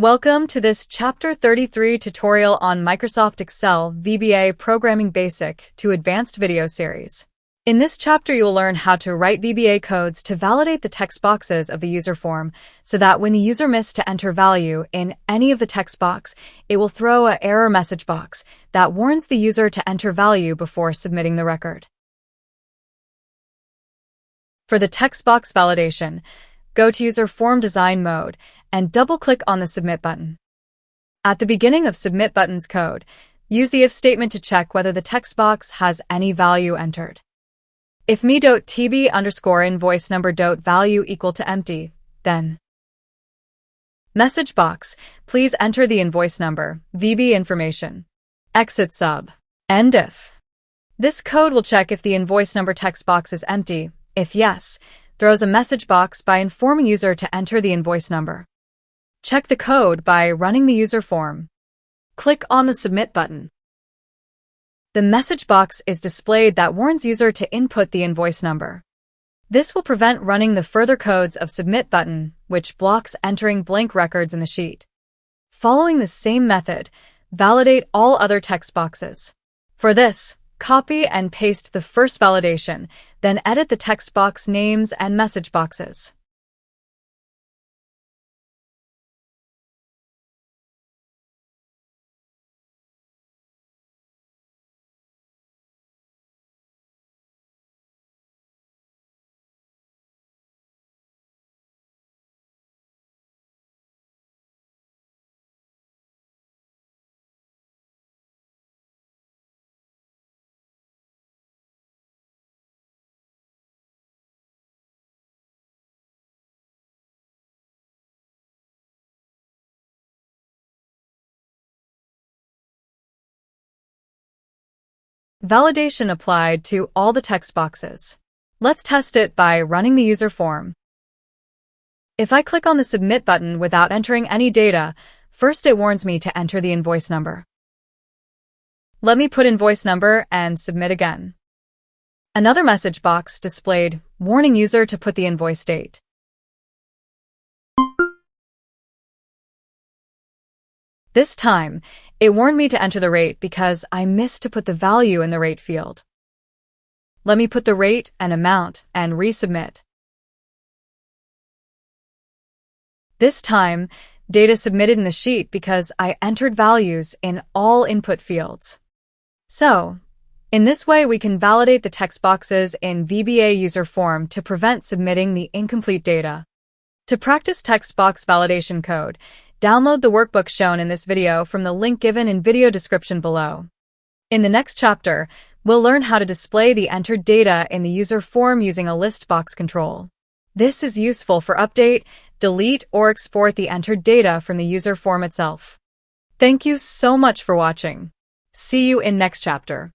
Welcome to this Chapter 33 tutorial on Microsoft Excel VBA Programming Basic to Advanced video series. In this chapter, you will learn how to write VBA codes to validate the text boxes of the user form so that when the user missed to enter value in any of the text box, it will throw an error message box that warns the user to enter value before submitting the record. For the text box validation, go to Userform Design Mode and double-click on the Submit button. At the beginning of Submit button's code, use the if statement to check whether the text box has any value entered. If me.tb_invoice number.value equal to empty, then message box, please enter the invoice number, VB information. Exit sub. End if. This code will check if the invoice number text box is empty. If yes, throws a message box by informing user to enter the invoice number. Check the code by running the user form. Click on the Submit button. The message box is displayed that warns user to input the invoice number. This will prevent running the further codes of Submit button, which blocks entering blank records in the sheet. Following the same method, validate all other text boxes. For this, copy and paste the first validation, then edit the text box names and message boxes. Validation applied to all the text boxes. Let's test it by running the user form. If I click on the Submit button without entering any data, first it warns me to enter the invoice number. Let me put invoice number and submit again. Another message box displayed, warning user to put the invoice date. This time, it warned me to enter the rate because I missed to put the value in the rate field. Let me put the rate and amount and resubmit. This time, data submitted in the sheet because I entered values in all input fields. So, in this way we can validate the text boxes in VBA user form to prevent submitting the incomplete data. To practice text box validation code, download the workbook shown in this video from the link given in video description below. In the next chapter, we'll learn how to display the entered data in the user form using a list box control. This is useful for update, delete, or export the entered data from the user form itself. Thank you so much for watching. See you in next chapter.